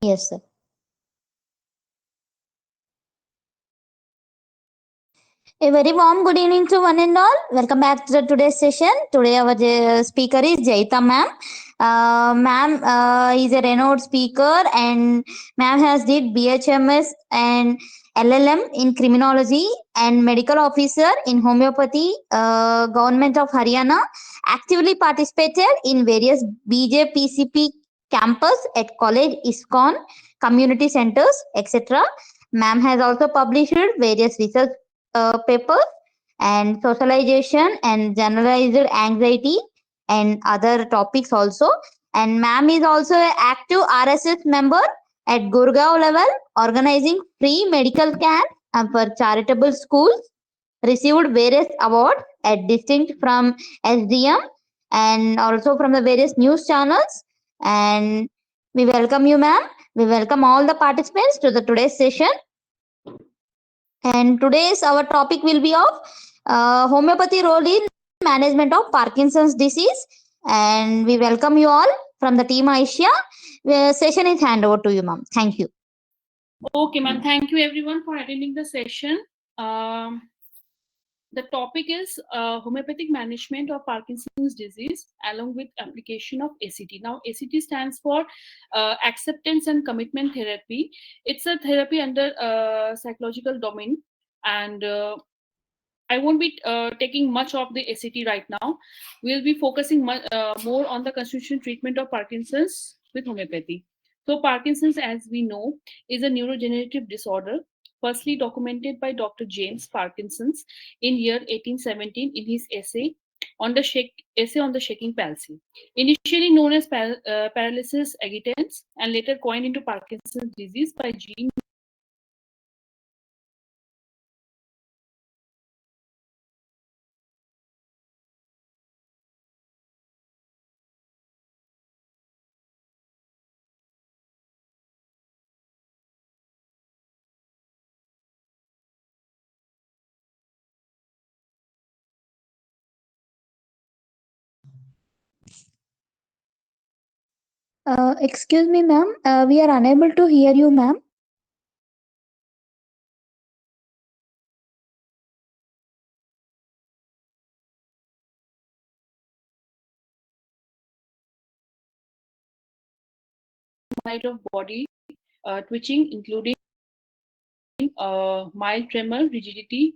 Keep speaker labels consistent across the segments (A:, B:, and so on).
A: Yes, sir. A very warm good evening to one and all. Welcome back to today's session. Today our speaker is Jaita ma'am. Ma'am is a renowned speaker and ma'am has did BHMS and LLM in criminology and medical officer in homeopathy, government of Haryana. Actively participated in various BJPCP campus at college, ISKCON, community centers, etc. Ma'am has also published various research papers and socialization and generalized anxiety and other topics also. And ma'am is also an active RSS member at Gurgaon level, organizing free medical camps for charitable schools, received various awards at distinct from SDM and also from the various news channels. And we welcome you, ma'am. We welcome all the participants to the today's session. And today's our topic will be of homeopathy role in management of Parkinson's disease. And we welcome you all from the team Aisha. The session is hand over to you, ma'am. Thank you.
B: Okay, ma'am. Thank you everyone for attending the session. The topic is homeopathic management of Parkinson's disease along with application of ACT. Now, ACT stands for acceptance and commitment therapy. It's a therapy under psychological domain, and I won't be taking much of the ACT right now. We'll be focusing more on the constitutional treatment of Parkinson's with homeopathy. So, Parkinson's, as we know, is a neurodegenerative disorder, firstly documented by Dr. James Parkinson's in year 1817 in his essay on the shaking palsy. Initially known as paralysis agitans and later coined into Parkinson's disease by Jean.
A: Excuse me, ma'am. We are unable to hear you, ma'am.
B: Of body twitching, including mild tremor, rigidity,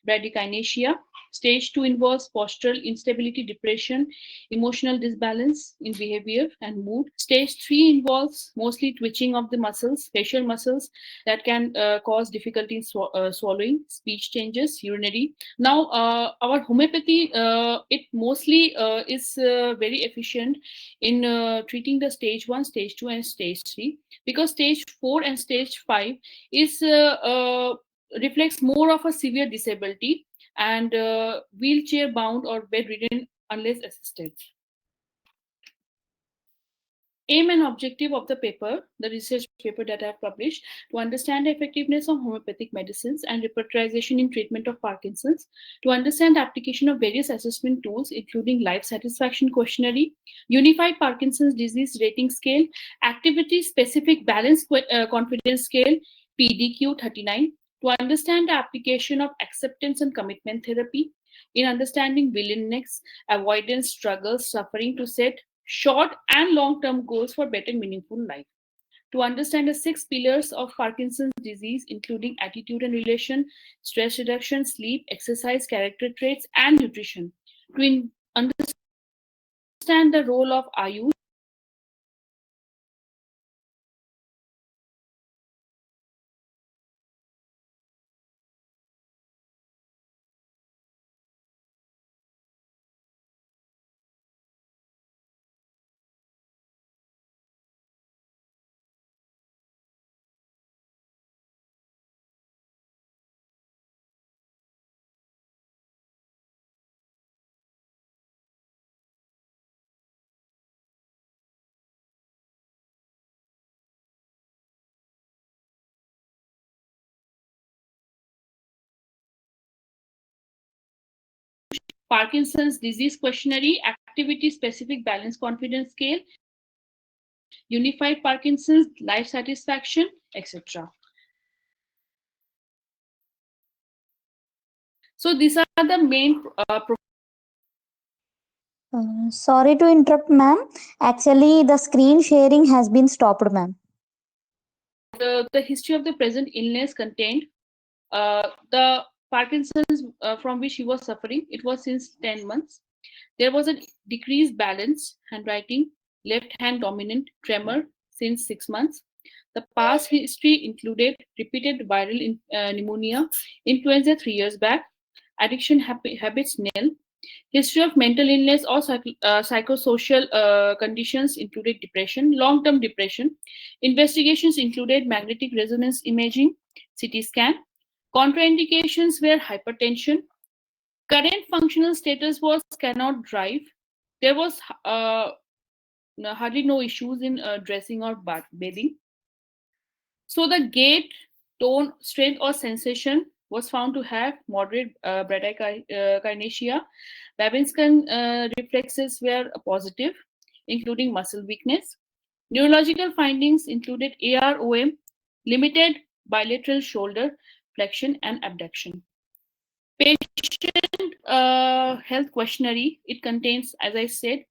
B: bradykinesia. Stage 2 involves postural instability, depression, emotional disbalance in behavior and mood. Stage 3 involves mostly twitching of the muscles, facial muscles that can cause difficulty in swallowing, speech changes, urinary. Now, our homeopathy, it mostly is very efficient in treating the stage 1, stage 2, and stage 3, because stage 4 and stage 5 is reflects more of a severe disability and wheelchair bound or bedridden unless assisted. Aim and objective of the paper, the research paper that I have published, to understand the effectiveness of homeopathic medicines and repertorization in treatment of Parkinson's, to understand the application of various assessment tools, including life satisfaction questionnaire, unified Parkinson's disease rating scale, activity-specific balance confidence scale, PDQ 39, to understand the application of acceptance and commitment therapy, in understanding willingness, avoidance, struggles, suffering, to set short and long-term goals for better meaningful life. To understand the 6 pillars of Parkinson's disease, including attitude and relation, stress reduction, sleep, exercise, character traits, and nutrition. To understand the role of Ayush, Parkinson's disease questionnaire, activity-specific balance confidence scale, unified Parkinson's, life satisfaction, etc. So these are the main
A: Sorry to interrupt, ma'am. Actually, the screen sharing has been stopped, ma'am.
B: the history of the present illness contained the Parkinson's from which he was suffering. It was since 10 months. There was a decreased balance, handwriting, left hand dominant, tremor since 6 months. The past history included repeated viral pneumonia, influenza 3 years back, addiction habits nil. History of mental illness or psychosocial conditions included depression, long term depression. Investigations included magnetic resonance imaging, CT scan. Contraindications were hypertension. Current functional status was cannot drive. There was hardly no issues in dressing or bathing. So the gait, tone, strength, or sensation was found to have moderate bradykinesia. Babinskian reflexes were positive, including muscle weakness. Neurological findings included AROM, limited bilateral shoulder flexion and abduction. Patient health questionnaire. It contains, as I said,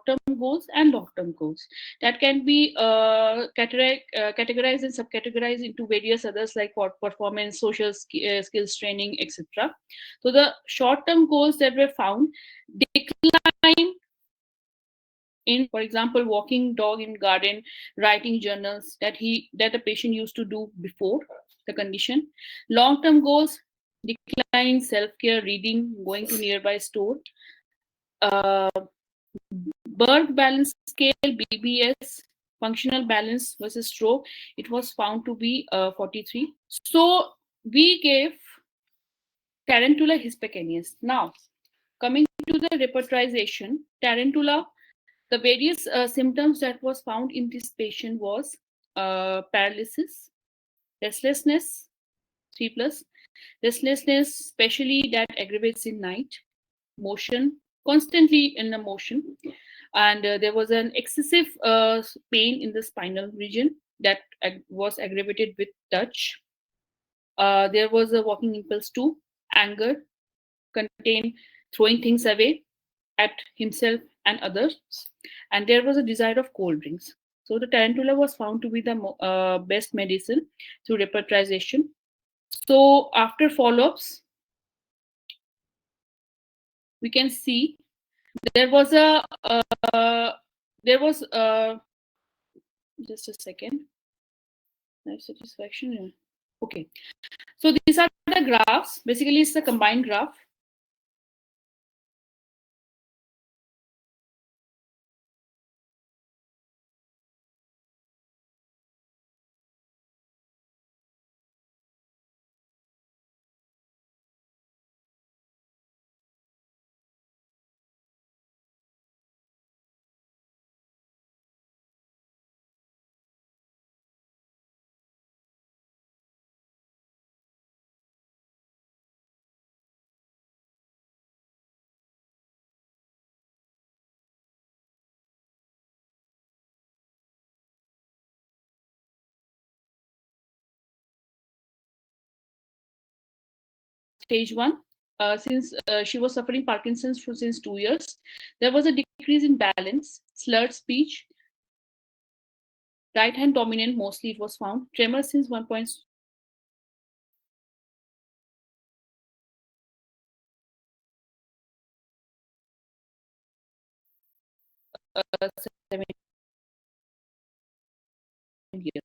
B: short-term goals and long-term goals that can be categorized and subcategorized into various others like performance, social skills training, etc. So the short-term goals that were found decline in, for example, walking dog in garden, writing journals that the patient used to do before the condition. Long-term goals: declining self-care, reading, going to nearby store. Uh, Berg balance scale, BBS, functional balance versus stroke, it was found to be 43. So we gave Tarantula hispecanius. Now, coming to the repertorization, Tarantula, the various symptoms that was found in this patient was paralysis, restlessness, 3 plus, restlessness, especially that aggravates in night, motion, constantly in a motion, and there was an excessive pain in the spinal region that was aggravated with touch. There was a walking impulse to anger, contain throwing things away at himself and others, and there was a desire of cold drinks. So the tarantula was found to be the best medicine through repertorization. So after follow-ups, we can see there was a there was just a second. Life satisfaction. Yeah. Okay. So these are the graphs. Basically, it's a combined graph. Stage 1. Since she was suffering Parkinson's since 2 years, there was a decrease in balance, slurred speech, right hand dominant mostly it was found, tremor since 1.7 years.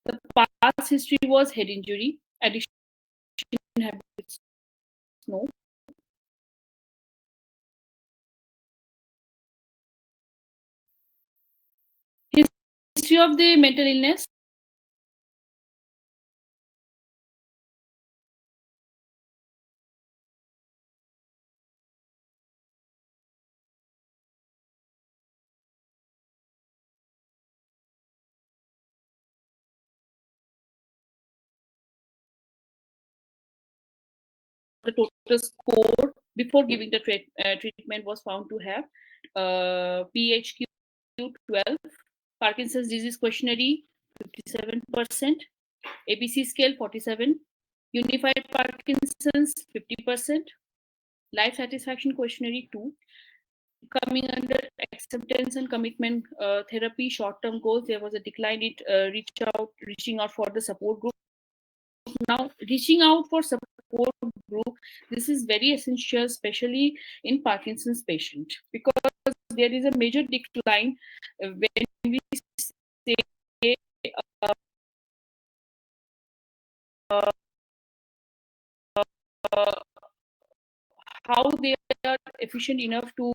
B: The past history was head injury, addiction habits, no. History of the mental illness. The total score before giving the treatment was found to have PHQ 12, Parkinson's disease questionnaire 57%, ABC scale 47, Unified Parkinson's 50%, Life Satisfaction questionnaire 2, coming under acceptance and commitment therapy short-term goals. There was a decline in reaching out for the support group. Now, reaching out for support group, this is very essential, especially in Parkinson's patient, because there is a major decline when we say how they are efficient enough to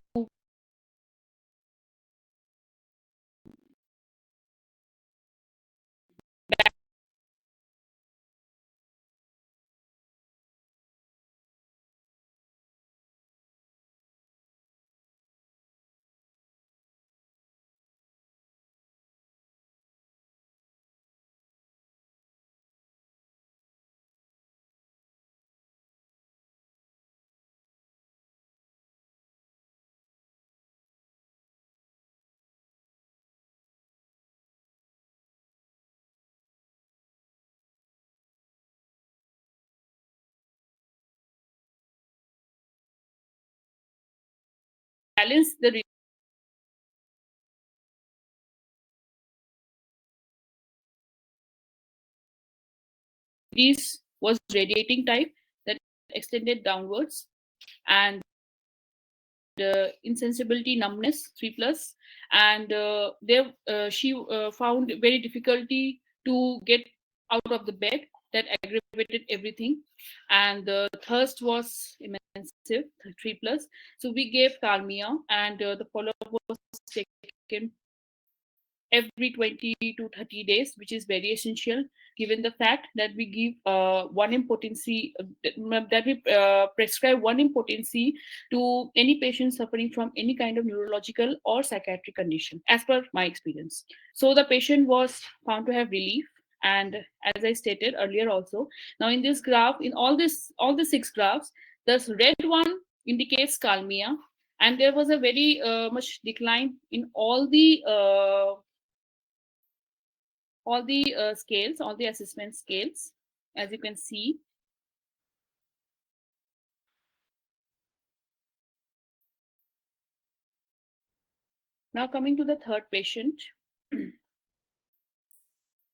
B: balance the release was radiating type that extended downwards, and insensibility numbness 3 plus, and there she found very difficulty to get out of the bed, that aggravated everything, and the thirst was immense 3 plus. So we gave Kalmia, and the follow-up was taken every 20 to 30 days, which is very essential given the fact that we give one impotency, that we prescribe one impotency to any patient suffering from any kind of neurological or psychiatric condition, as per my experience. So the patient was found to have relief, and as I stated earlier also, now in this graph, in all the 6 graphs, the red one indicates Kalmia, and there was a very much decline in all the scales, all the assessment scales, as you can see. Now coming to the third patient.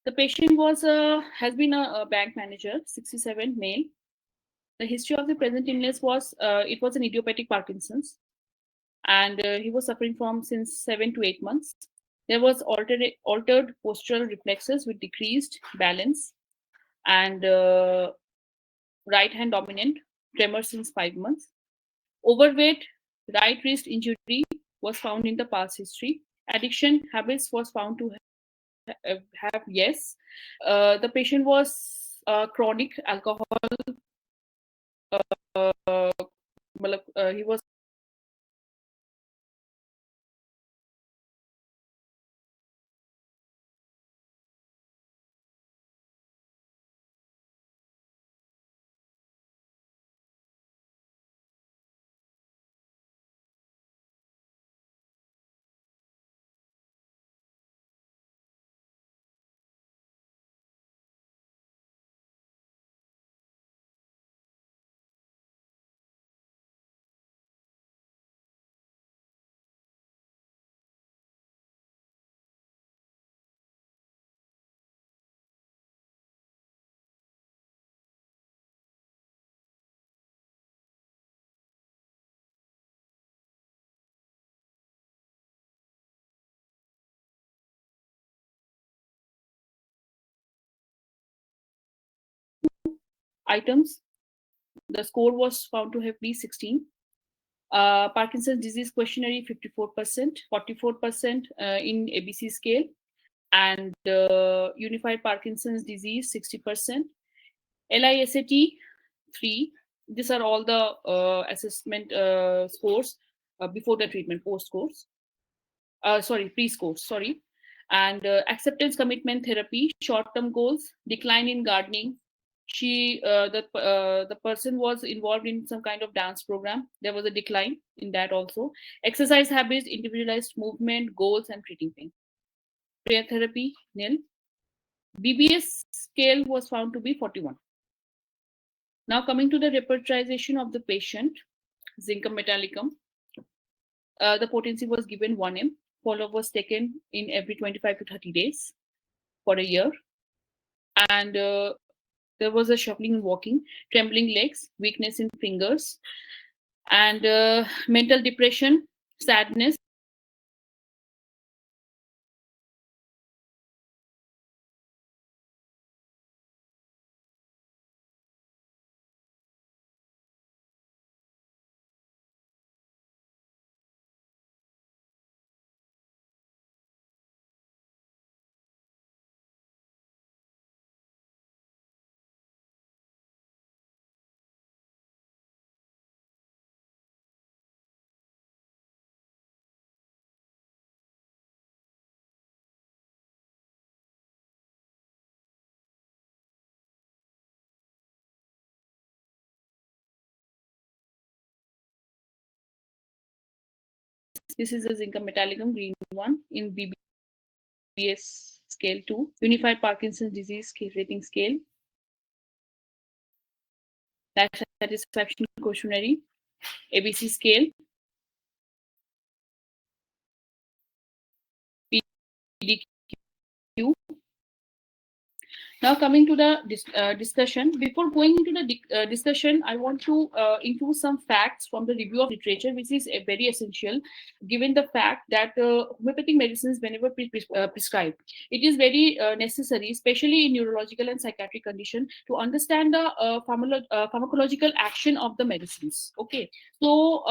B: The patient was has been a bank manager, 67, male. The history of the present illness was it was an idiopathic Parkinson's, and he was suffering from since 7 to 8 months. There was altered postural reflexes with decreased balance, and right hand dominant, tremor since 5 months. Overweight, right wrist injury was found in the past history. Addiction habits was found to have yes. The patient was chronic alcohol. He was items. The score was found to have been 16. Parkinson's disease questionnaire 54%, 44% in ABC scale, and unified Parkinson's disease 60%. LISAT 3. These are all the assessment scores before the treatment, post course. Pre-scores. Sorry. And acceptance commitment therapy, short-term goals, decline in gardening. The person was involved in some kind of dance program. There was a decline in that also. Exercise habits, individualized movement, goals, and treating pain. Prayer therapy, nil. BBS scale was found to be 41. Now coming to the repertorization of the patient, zincum metallicum. The potency was given 1M. Follow-up was taken in every 25 to 30 days for a year. And there was a shuffling and walking, trembling legs, weakness in fingers, and mental depression, sadness. This is the zincum metallicum, green one, in BBS scale 2, Unified Parkinson's Disease Rating Scale, Life Satisfaction Questionnaire, ABC scale, PDQ. Now coming to the discussion. Before going into the discussion, I want to include some facts from the review of literature, which is very essential, given the fact that homeopathic medicines, whenever prescribed, it is very necessary, especially in neurological and psychiatric condition, to understand the pharmacological action of the medicines. Okay, so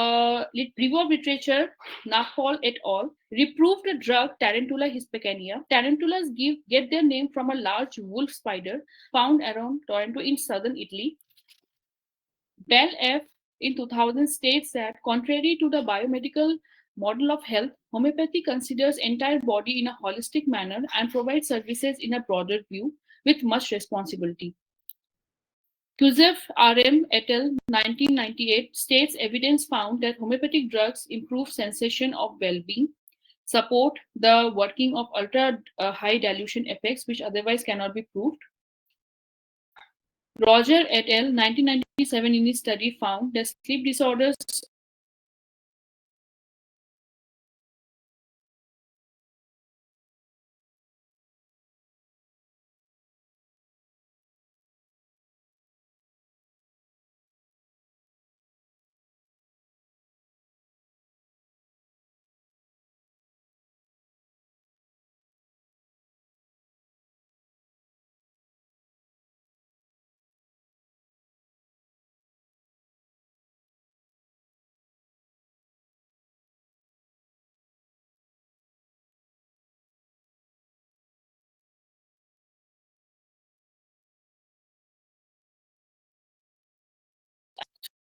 B: review of literature, Nafal et al. Reproved the drug Tarantula hispanica. Tarantulas get their name from a large wolf spider found around Taranto in southern Italy. Bell F. in 2000 states that, contrary to the biomedical model of health, homeopathy considers entire body in a holistic manner and provides services in a broader view with much responsibility. Kuzev R.M. et al. 1998 states evidence found that homeopathic drugs improve sensation of well-being, support the working of ultra high dilution effects which otherwise cannot be proved. Roger et al. 1997 in his study found that sleep disorders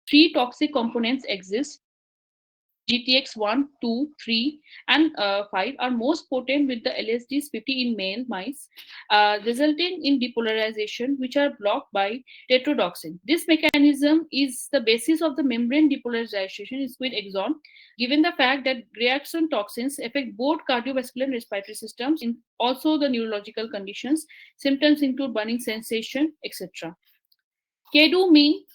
B: three toxic components exist. GTX 1, 2, 3, and 5 are most potent with the LSDs 50 in male mice, resulting in depolarization, which are blocked by tetrodotoxin. This mechanism is the basis of the membrane depolarization in squid exon, given the fact that reaction toxins affect both cardiovascular and respiratory systems, in also the neurological conditions. Symptoms include burning sensation, etc. Kedu Mi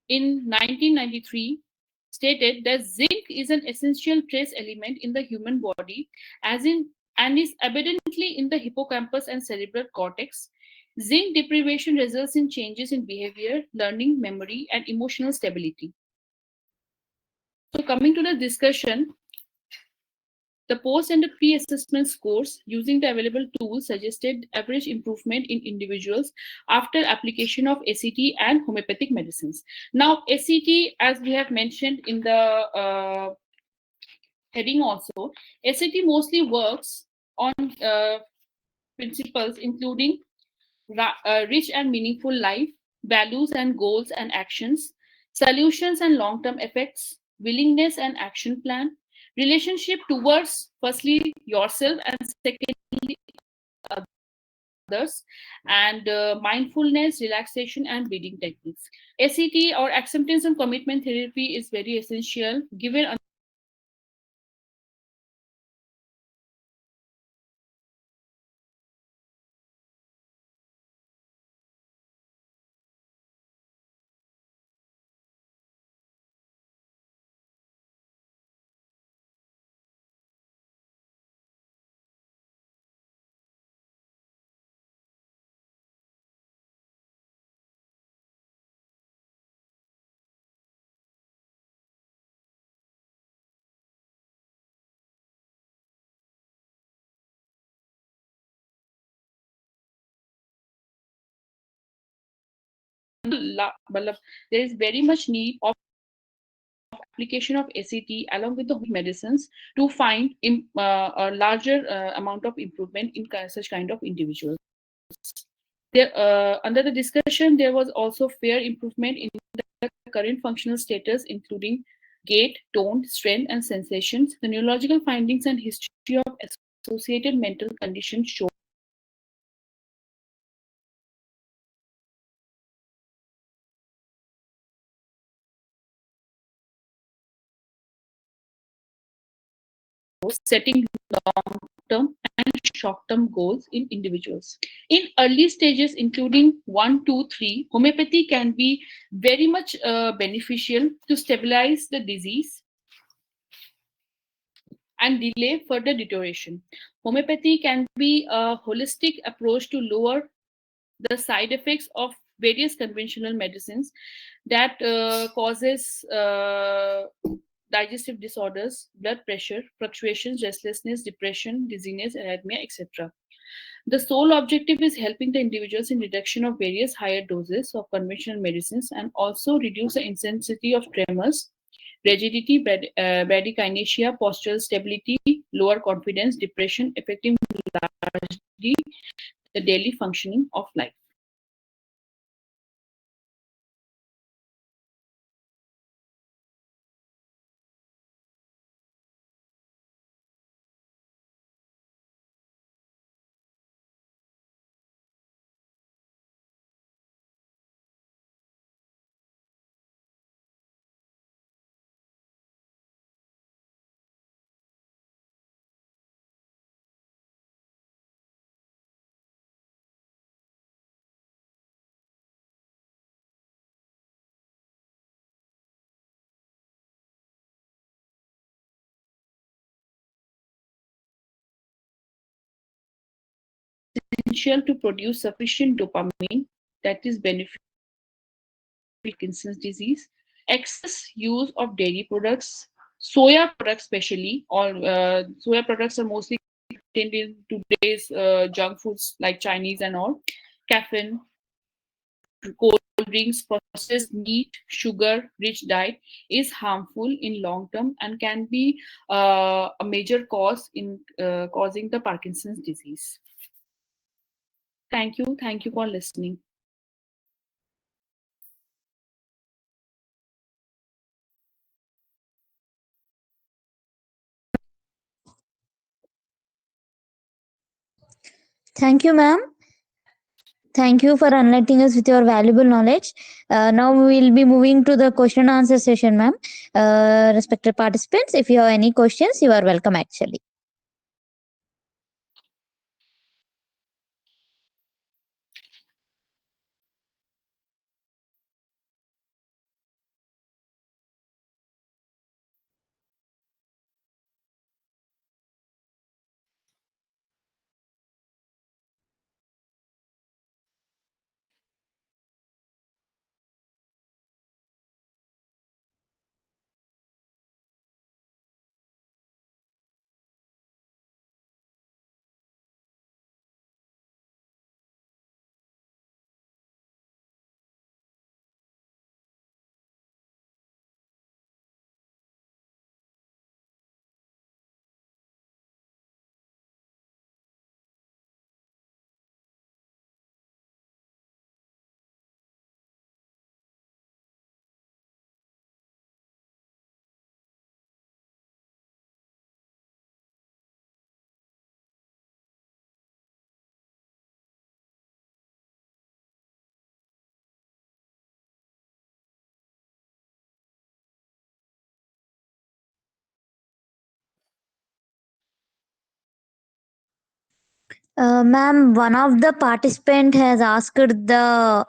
B: in 1993 stated that zinc is an essential trace element in the human body, and is abundantly in the hippocampus and cerebral cortex. Zinc deprivation results in changes in behavior, learning, memory, and emotional stability. So coming to the discussion, The post and the pre-assessment scores using the available tools suggested average improvement in individuals after application of ACT and homeopathic medicines. Now, ACT, as we have mentioned in the heading also, ACT mostly works on principles including rich and meaningful life, values and goals and actions, solutions and long-term effects, willingness and action plan, relationship towards firstly yourself and secondly others, and mindfulness, relaxation, and breathing techniques. ACT or acceptance and commitment therapy is very essential given there is very much need of application of ACT along with the medicines to find a larger amount of improvement in such kind of individuals. There, under the discussion, there was also fair improvement in the current functional status, including gait, tone, strength, and sensations. The neurological findings and history of associated mental conditions show setting long-term and short-term goals in individuals. In early stages, including 1, 2, 3, homeopathy can be very much beneficial to stabilize the disease and delay further deterioration. Homeopathy can be a holistic approach to lower the side effects of various conventional medicines that causes digestive disorders, blood pressure, fluctuations, restlessness, depression, dizziness, arrhythmia, etc. The sole objective is helping the individuals in reduction of various higher doses of conventional medicines and also reduce the intensity of tremors, rigidity, bradykinesia, postural stability, lower confidence, depression, affecting largely the daily functioning of life. Essential to produce sufficient dopamine that is beneficial Parkinson's disease, excess use of dairy products, soya products especially, or soya products are mostly contained in today's junk foods like Chinese and all, caffeine, cold drinks, processed meat, sugar rich diet is harmful in long term and can be a major cause in causing the Parkinson's disease. Thank you. Thank you for listening.
A: Thank you, ma'am. Thank you for enlightening us with your valuable knowledge. Now we will be moving to the question and answer session, ma'am. Respected participants, if you have any questions, you are welcome actually. Ma'am, one of the participant has asked the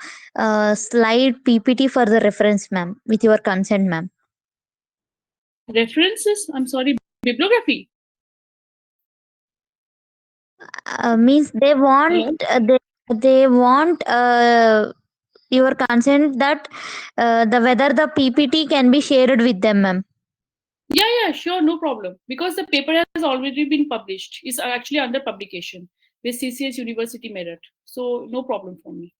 A: slide PPT for the reference, ma'am, with your consent, ma'am.
B: References? I'm sorry, bibliography.
A: Means they want
B: Hello?
A: they want your consent that the whether the PPT can be shared with them, ma'am.
B: Yeah, sure, no problem. Because the paper has already been published. It's actually under publication with CCS University Merit. So no problem for me.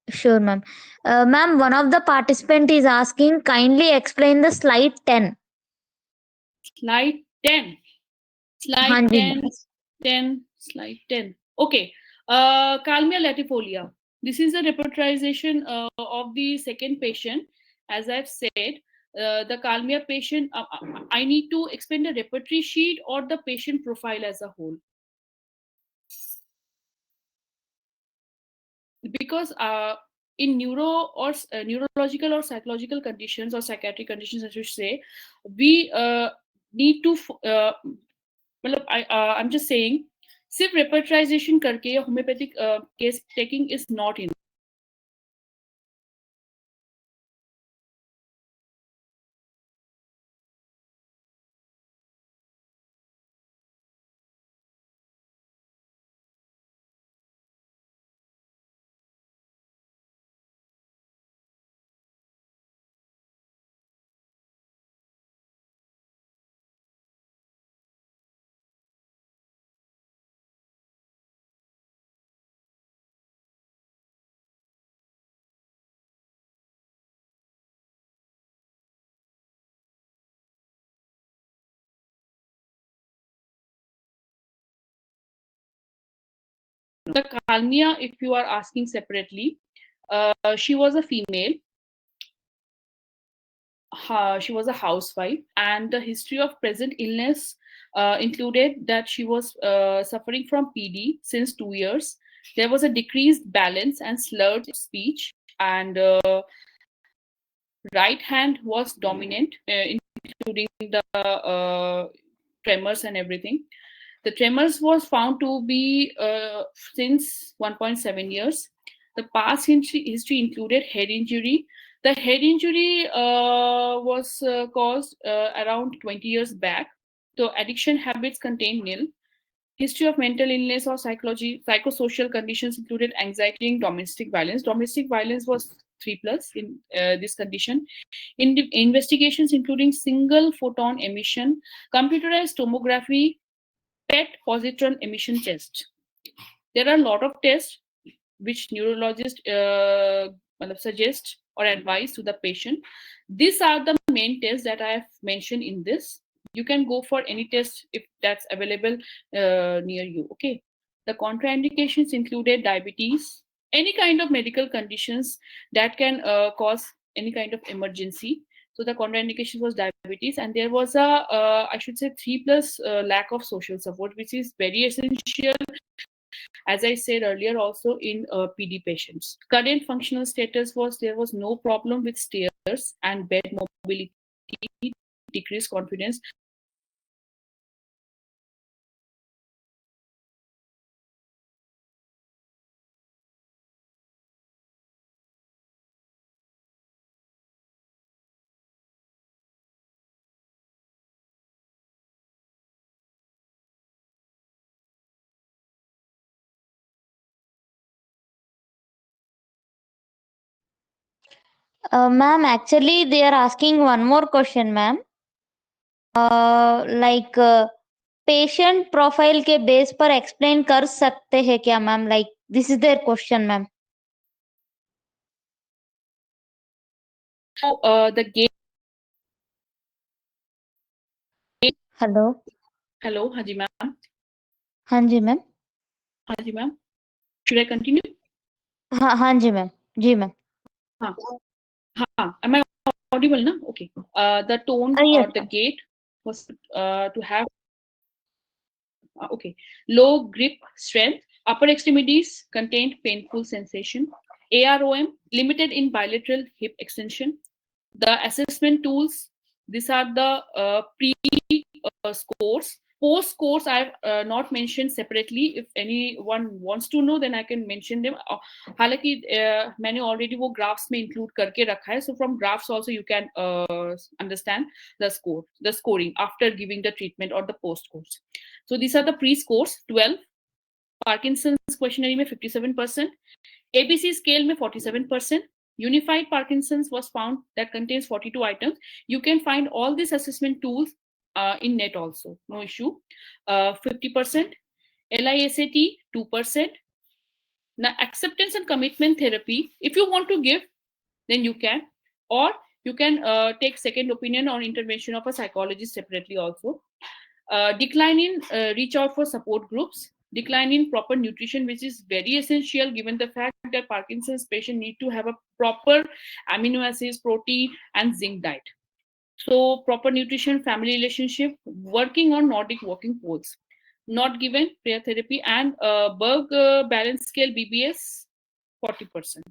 A: Sure, ma'am. Ma'am, one of the participant is asking, kindly explain the slide 10.
B: Slide 10. Slide
A: हाँ जी
B: 10,
A: ma'am.
B: 10, slide 10. Okay. Calmia latifolia. This is a repertorization of the second patient. As I've said, the Calmia patient, I need to explain the repertory sheet or the patient profile as a whole. Because in neurological or psychological conditions or psychiatric conditions, I should say, we need to I'm just saying सिर्फ repertorization करके homeopathic case taking is not enough. The Kalmia, if you are asking separately, she was a female. She was a housewife, and the history of present illness included that she was suffering from PD since 2 years. There was a decreased balance and slurred speech, and right hand was dominant, including the tremors and everything. The tremors was found to be since 1.7 years. The past history included head injury. The head injury was caused around 20 years back. So addiction habits contained nil. History of mental illness or psychosocial conditions included anxiety and domestic violence. Domestic violence was 3 plus in this condition. In the investigations including single photon emission, computerized tomography, PET positron emission test. There are a lot of tests which neurologists suggest or advise to the patient. These are the main tests that I have mentioned in this. You can go for any test if that's available near you. Okay. The contraindications included diabetes, any kind of medical conditions that can cause any kind of emergency. So the contraindication was diabetes, and there was a I should say 3 plus lack of social support, which is very essential, as I said earlier, also in PD patients. Current functional status was there was no problem with stairs and bed mobility, decreased confidence.
A: Ma'am, actually, they are asking one more question, ma'am. Like patient profile के base पर explain कर सकते हैं क्या ma'am? Like this is there question ma'am.
B: So the gate.
A: Hello.
B: Hello, Haji ma'am.
A: हाँ जी ma'am.
B: Haji ma'am. Should I continue?
A: हाँ हाँ जी मैम. जी मैम.
B: हाँ, हाँ. Am I audible now? Okay. The tone or
A: yes
B: the
A: ma'am.
B: gait was to have okay, low grip strength. Upper extremities contained painful sensation. AROM limited in bilateral hip extension. The assessment tools, these are the pre scores. Post course I have not mentioned separately. If anyone wants to know, then I can mention them. हालांकि मैंने already वो graphs में include करके रखा है. So from graphs also you can understand the scoring after giving the treatment or the post course. So these are the pre-scores. 12 Parkinson's questionnaire में 57%, ABC scale में 47%. Unified Parkinson's was found that contains 42 items. You can find all these assessment tools in net also, no issue. 50%. LISAT 2%. Now acceptance and commitment therapy, if you want to give, then you can, or you can take second opinion or intervention of a psychologist separately also. Decline in reach out for support groups. Decline in proper nutrition, which is very essential given the fact that Parkinson's patient need to have a proper amino acids, protein, and zinc diet. So proper nutrition, family relationship, working on Nordic walking poles. Not given prayer therapy, and Berg balance scale BBS 40%.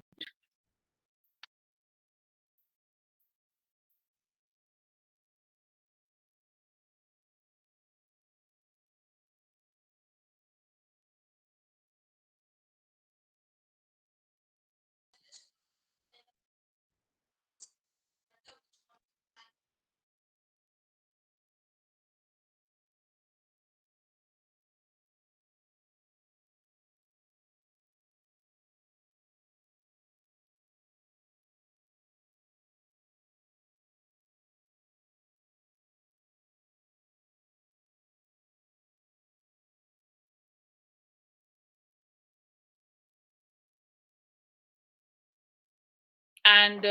B: And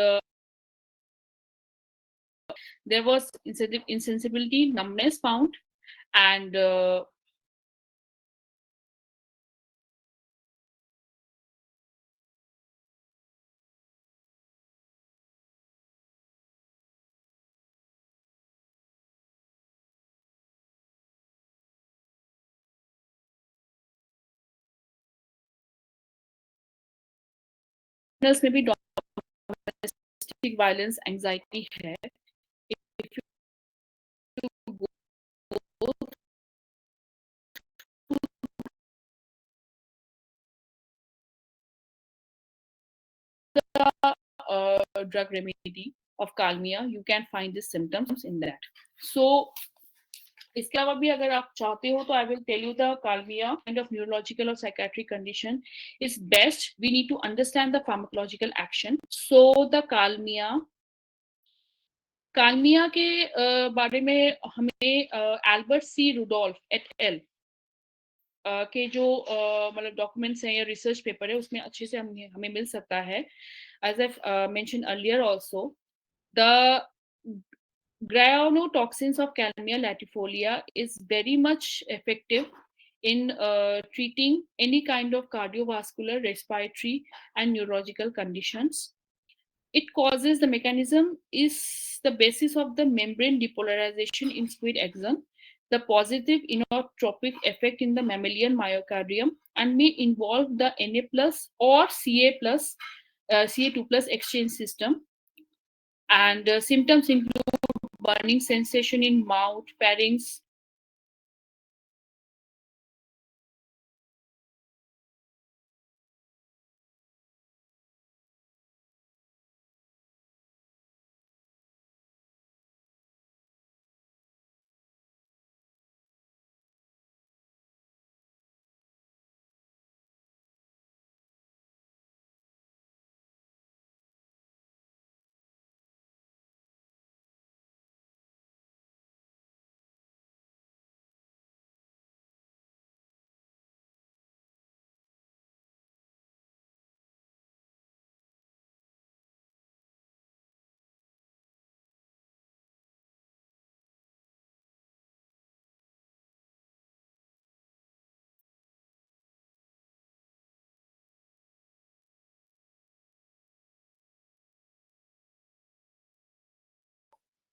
B: there was insensibility, numbness found, and maybe domestic violence, anxiety है. If you go drug remedy of Kalmia, you can find the symptoms in that. So इसके अलावा भी अगर आप चाहते हो तो I will tell you the Kalmia kind of neurological or psychiatric condition is best. We need to understand the pharmacological action. So the Kalmia के बारे में हमें एल्बर्ट सी रुडोल्फ एट एल के जो मतलब डॉक्यूमेंट्स हैं या रिसर्च पेपर है उसमें अच्छे से हमें मिल सकता है. As I've mentioned earlier also, the Gynotoxins of Calmia latifolia is very much effective in treating any kind of cardiovascular, respiratory, and neurological conditions. It causes, the mechanism is the basis of the membrane depolarization in squid axon, the positive inotropic effect in the mammalian myocardium, and may involve the Na plus or Ca2 plus exchange system. And symptoms include burning sensation in mouth, pharynx,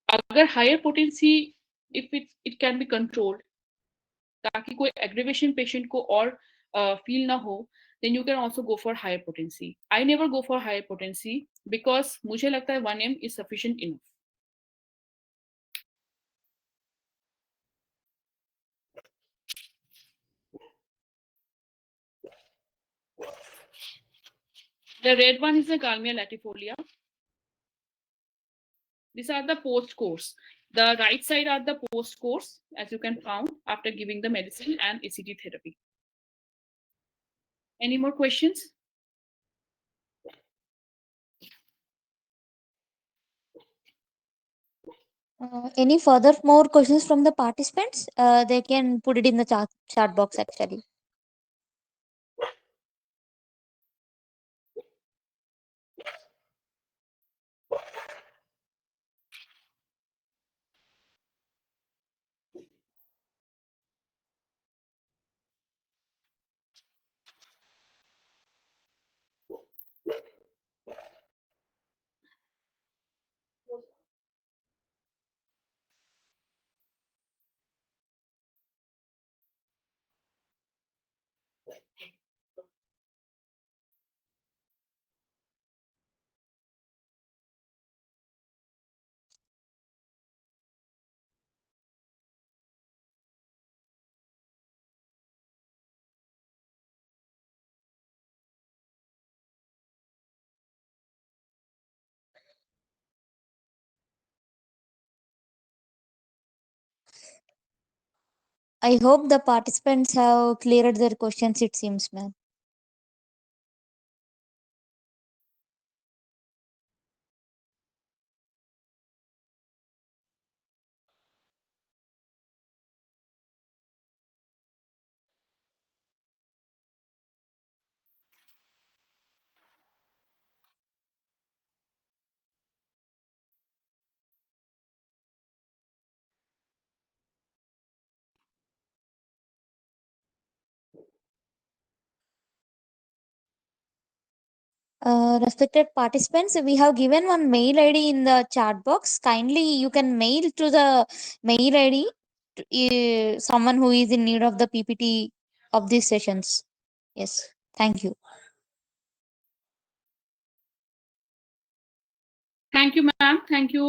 B: अगर higher potency, if it can be controlled, ताकि कोई aggravation patient को और feel ना हो, then you can also go for higher potency. I never go for higher potency because मुझे लगता है 1M is sufficient enough. The red one is the Galmia latifolia. These are the post-course. The right side are the post-course, as you can found after giving the medicine and ACT therapy. Any more questions?
A: Any further more questions from the participants? They can put it in the chat box actually. I hope the participants have cleared their questions, it seems, ma'am. Respected participants, we have given one mail ID in the chat box. Kindly, you can mail to the mail ID someone who is in need of the PPT of these sessions. Yes, thank you.
B: Thank you, ma'am. Thank you,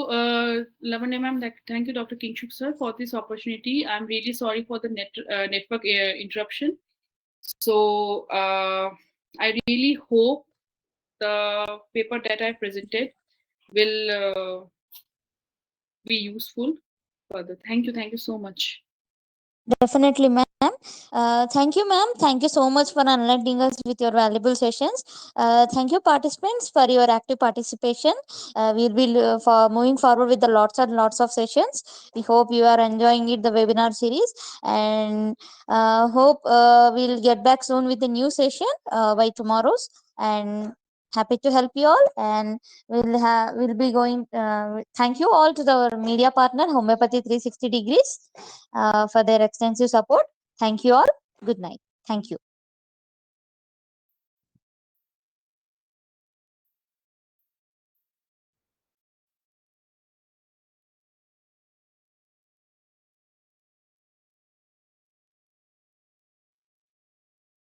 B: Lavanya ma'am. Thank you, Dr. Kingshuk sir, for this opportunity. I'm really sorry for the network interruption. So I really hope the paper that I presented will be useful further. Thank you so much.
A: Definitely, ma'am. Thank you, ma'am. Thank you so much for enlightening us with your valuable sessions. Thank you, participants, for your active participation. We'll be for moving forward with the lots and lots of sessions. We hope you are enjoying it, the webinar series, and hope we'll get back soon with a new session by tomorrow's. And happy to help you all, and we'll be going. Thank you all to the media partner Homeopathy 360 degrees for their extensive support. Thank you all. Good night. Thank you.